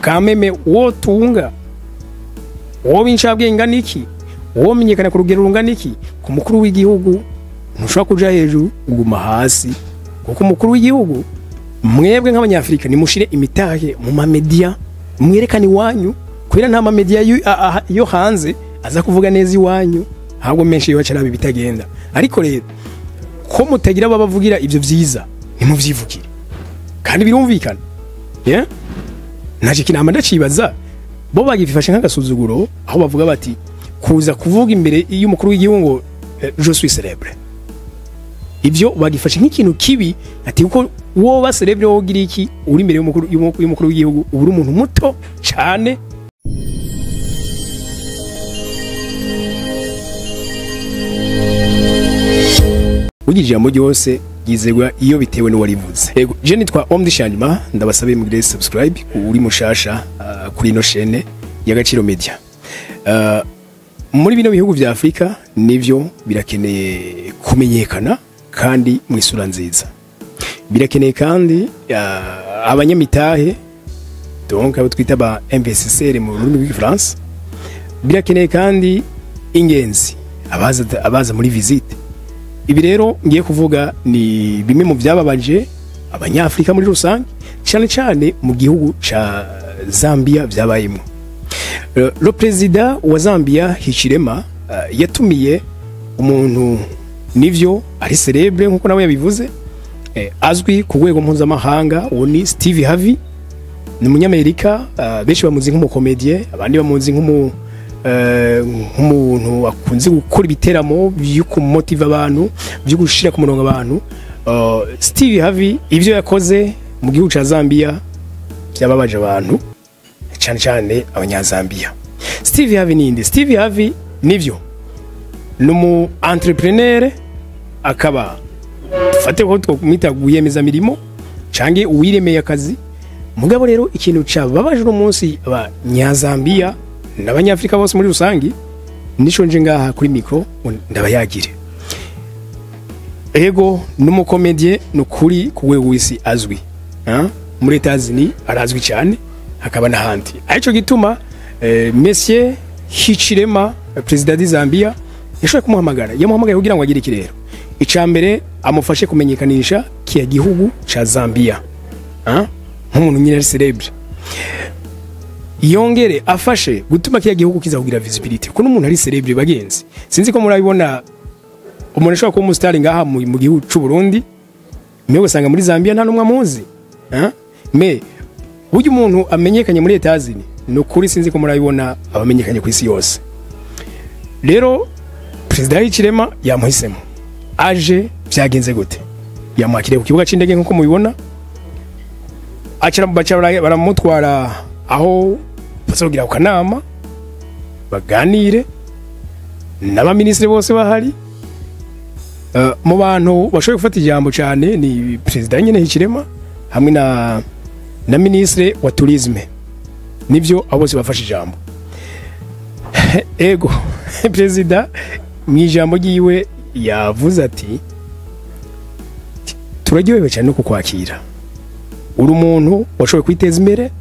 kameme wotunga wowe incabwenga niki wowe menyekana ku rugero rungana iki ku mukuru w'igihugu ntushobora kuja hejuru uguma hasi kuko umukuru w'igihugu mwebwe nk'abanyafrika nimushire imitahe mu ma media mwerekane iwanyu kubera nta ma media yo hanze aza kuvuga neza iwanyu ahubwo menshi yo bacarabi bitagenda ariko rero ko mutagira babavugira ivyo vyiza nimuvyivugire kandi birumvikana naje kinama ndacibaza bo bagifashe nk'agasuzuguro aho bavuga bati kuza kuvuga imbere y'umukuru w'igihugu ngo je suis célèbre ivyo bagifashe nk'ikintu kibi ati uko wo ba célèbre wogira iki uri imbere y'umukuru w'igihugu uburi umuntu muto cyane ugije ijambo ryose yizegwa iyo bitewe n'uwarivuze yego je nitwa Omdishanima ndabasabe mugire subscribe uri mushasha kuri ino chaîne y'Agaciro Media muri bino bihugu vya Afrika nivyo birakeneye kumenyekana kandi mu isura nziza birakeneye kandi abanyamitahe donc abo twita ba investisseurs mu rurimi rw'Igifaransa birakeneye kandi ingenzi abaza muri visite ibi rero ngiye kuvuga ni bimwe mu byababaje abanyafrika muri rusange cyane cyane mu gihugu ca Zambia byabayemo le Perezida wa Zambia Hichilema yatumiye umuntu nivyo ari celebre nkuko nawe yabivuze azwi ku rwego mpuzamahanga uwo ni Steve Harvey ni umunyamerika benshi bamuzi nk'umukomedie abandi bamuzi nk'umuntu akunze gukora ibiteramo byo kumotiva abantu byo gushira ku murongo abantu Steve Harvey ivyo yakoze mu gihugu ca Zambia byababaje abantu cyane cyane abanyazambia Steve Harvey ninde Steve Harvey nivyo numu entrepreneur akaba fate ko twumita guyemeza mirimo cange uwiremeye akazi mugabo rero ikintu cababaje no munsi abanyazambia n'abanyafrika bose muri rusangi nico nje ngaha kuri micro ndabayagire ego n'umukomedie n'ukuri kuwe wisi azwi muri Etazini arazwi cyane hakaba n'ahandi arico gituma Monsieur Hichilema Perezida di Zambia yashoboye kumuhamagara yamuhamagaye kugira ngo agire ikirero icambere amufashe kumenyekanisha kiya gihugu ca Zambia nk'umuntu nyine ari celebre yongere afashe gutuma kiya gihugu kizahugira visibility kuko n'umuntu ari celebre bagenzi sinzi ko murabibona umuntu ashobora kuba Umustar ngaha mu gihugu c'u Burundi mwe gusanga muri Zambia nta numwe amuzi me buryo umuntu amenyekanye muri Etazini no kuri sinzi ko murabibona abamenyekanye ku isi yose rero Perezida Hichilema yamuhisemo aje byagenze gute yamwakiriye ku kibuga c'indege nkuko mubibona baramutwara aho basogira ku kanama baganire n'abaministri bose bahari mu bantu bashoboye gufata ijambo cyane ni Perezida nyine Hichilema hamwe na ministre wa tourisme nivyo abo bose bafashe ijambo ego Perezida mu ijambo giwe yavuze ati turaryohewe cyane no kukwakira uri umuntu washoboye kwiteza imbere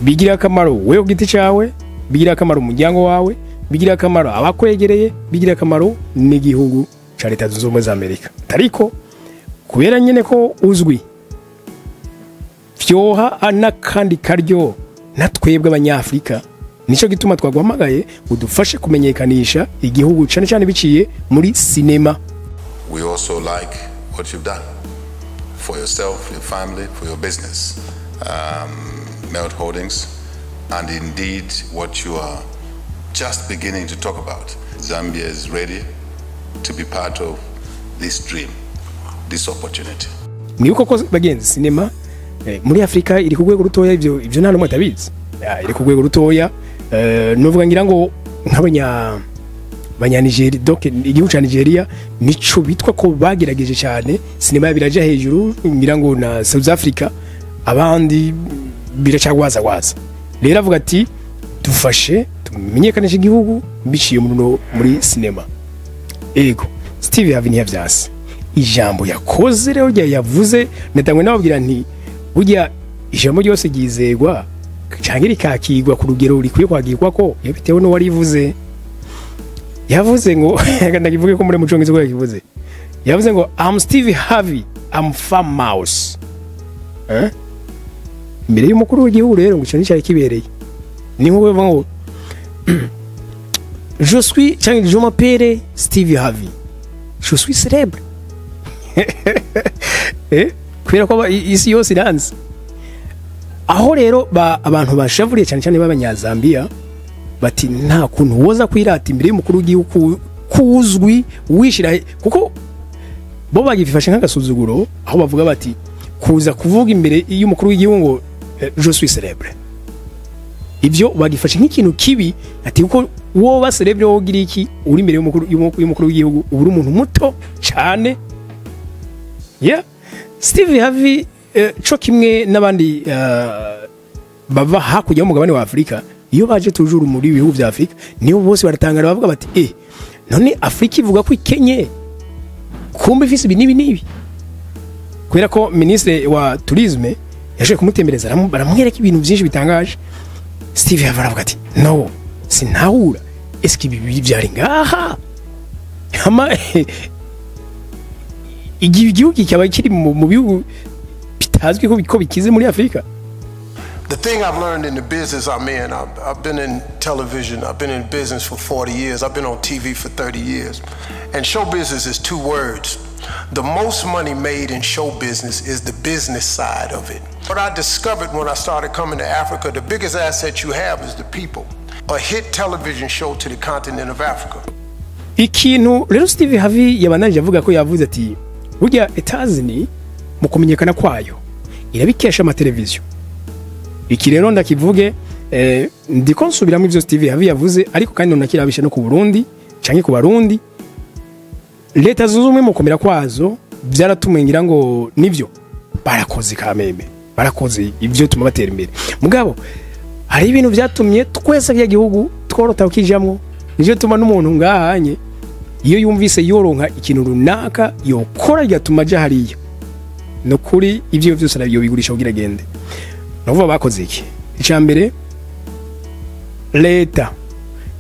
bigira akamaro wewe giti cyawe bigira akamaro umuryango wawe bigira akamaro abakwegereye bigira akamaro n'igihugu ca Leta Zunze Ubumwe za Amerika ariko kubera nyene ko uzwi vyoha anakandi karyo natwebwe abanyafrika nico gituma twaguhamagaye udufashe kumenyekanisha igihugu cyane cyane biciye muri cinema. We also like what you've done for yourself, your family, for your business, Melt Holdings, and indeed what you are just beginning to talk about. Zambia is ready to be part of this dream, this opportunity. Mwibuka ko bagenzi cinema muri Afrika iri ku rwego rutoya ivyo nta numwe atabizi. Iri ku rwego rutoya novuga ngira ngo nk'abanya Nigeria donc igihugu ca Nigeria nico bitwa ko bagerageje cyane cinema biraje hejuru ngira ngo na South Africa abandi biracagwaza rero avuga ati dufashe tumenyekanisha igihugu biciye muri cinema. Ego Steve Harvey yavyase ijambo yakoze rero yavuze natangwe nababwira nti burya ijambo ryose ryizegwa cyangwa rikakigwa ku rugero rikwiye kwagirwa ko iyo bitewe no warivuze yavuze ngo ndakivuge ko muri mucongizo ko yakivuze yavuze ngo I'm Steve Harvey I'm farm mouse mbere y'umukuru w'igihugu rero ngo cyane cyari kibereye ni nko bavuga ngo je m'appelle Steve Harvey je suis célèbre kubera ko isi yose iranze aho rero abantu bashavuriye cyane cyane b'abanyazambia bati nta kuntu woza kwirata imbere y'umukuru w'igihugu kuzwi wishira kuko bo bagifashe nk'agasuzuguro aho bavuga bati kuza kuvuga imbere y'umukuru w'igihugu ngo je suis célèbre ibyo bagifashe nk'ikintu kibi ati uko woba célèbre wogira iki uri imbere y'umukuru w'igihugu uri umuntu muto cyane Steve Harvey cyo kimwe n'abandi bava hakurya y'umugabane wa Afrika iyo baje tujuru muri bihugu bya Afrika niyo bose baratangara bavuga bati none Afrika ivuga ko ikenye kumbe ifise nibi kubera ko ministre wa tourisme yaje kumutembereza baramwereka ibintu byinshi bitangaje Steve Harvey aravuga ati no sinahura eski bibi byari ngaha ama igihugu kikaba kiri mu bihugu bitazwi ko bikize muri Afrika. The thing I've learned in the business I'm in, I've been in television, I've been in business for 40 years, I've been on TV for 30 years. And show business is 2 words. The most money made in show business is the business side of it. What I discovered when I started coming to Africa, the biggest asset you have is the people. A hit television show to the continent of Africa. Ikintu rero Steve Harvey yabananje avuga ko yavuze ati burya etazini mu kumenyekana kwayo irabikesha ama televiziyo. Iki rero ndakivuge ndiko nsubiramo ivyo Steve Harvey yavuze ariko kandi nonakirabisha no ku Burundi canke ku Barundi. Leta zunze ubumwe mu komera kwazo byaratumwe ngira ngo nivyo barakoze kameme barakoze ivyo tuma batera imbere mugabo hari ibintu byatumye twese bya gihugu tworota ukijamwo nivyo tuma n'umuntu ngahanye iyo yumvise yoronka ikintu runaka yokora ryatuma aja hariya no kuri ivyo byose nabyo bigurisha kugira gende novuga bakoze iki icambere leta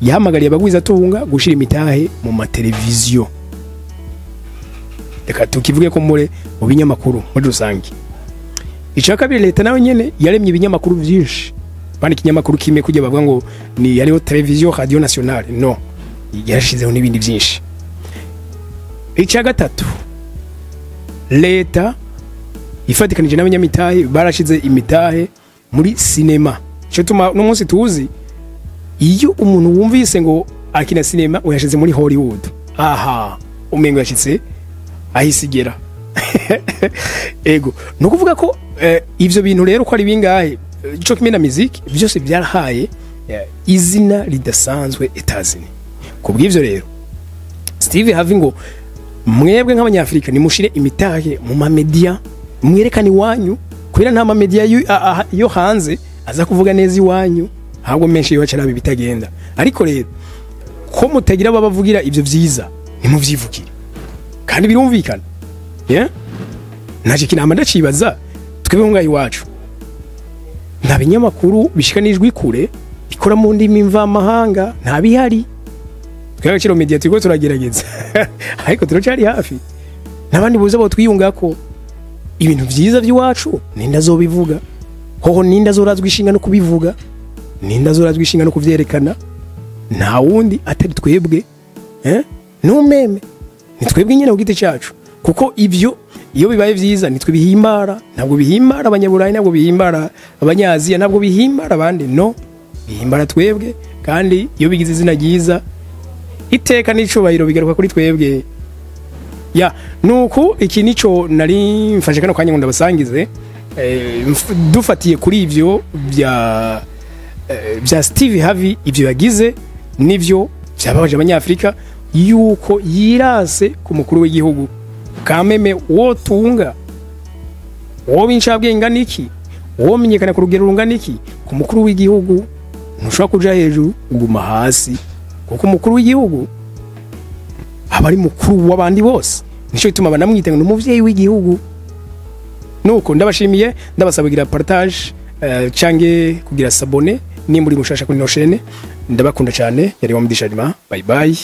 yahamagariye abagwiza tunga gushira imitahe mu mateleviziyo reka tukivuge ko muri mu binyamakuru muri rusangi icya kabiri leta nawe nyene yaremye ibinyamakuru byinshi bandi kinyamakuru kimwe kujya bavuga ngo ni yariho televiziyo radio nationale no yarashizeho n'ibindi byinshi icya gatatu leta ifatikanije n'abanyamitahe barashize imitahe muri cinema cyo tuma no munsi tuzi iyo umuntu wumvise ngo akina cinema uyashize muri Hollywood aha umengo yashitse ahisigera ego no kuvuga ko ivyo bintu rero ko ari bingahe cyo kimena music byose byarahaye izina ridasanzwe etazini kubw'ivyo rero Steve Harvey ngo mwebwe nk'abanyafrika nimushire imitahe mu ma media mwerekane iwanyu kubera nta ma media yo hanze aza kuvuga neza iwanyu ahubwo menshi yo cyarabi bitagenda ariko rero ko mutagira babavugira ivyo vyiza nimuvyivugire kandi birumvikana naje kinama ndacibaza twebwe ngayi wacu nta binyamakuru bishikanijwe kure bikora mu ndimi mva mahanga nta bihari twebwe Agaciro media turiko turagerageza ariko turacari hafi nabandi buza bo twiyungako ibintu vyiza by'iwacu ninda zobivuga hoho ninda zorazwa ishinga no kubivuga ninda zorazwa ishinga no kuvyerekana nta wundi atari twebwe numeme nitwebwe nyene ugite cyacu kuko ivyo iyo bibaye vyiza nitwe bihimbara ntabwo bihimbara abanyaburayi ntabwo bihimbara abanyaziya ntabwo bihimbara abandi no bihimbara twebwe kandi iyo bigize izina ryiza iteka n'icubahiro bigaruka kuri twebwe nuko iki nico nari mfashe kano kanya ngo ndabasangize dufatiye kuri ivyo bya Steve Harvey ivyo yagize nivyo byababaje abanyafrika yuko yirase ku mukuru w'igihugu kameme wotunga wo bincabwenga niki wo menyekana ku rugero rungana iki ku mukuru w'igihugu ntushobora kuja hejuru uguma hasi kuko umukuru w'igihugu abari mukuru w'abandi bose nico bituma banamwita ngo umuvyeyi w'igihugu nuko ndabashimiye ndabasabagira partage cange kugira sabone ni muri mushasha kuri no chaîne ndabakunda cyane yari wa mudisharima bye bye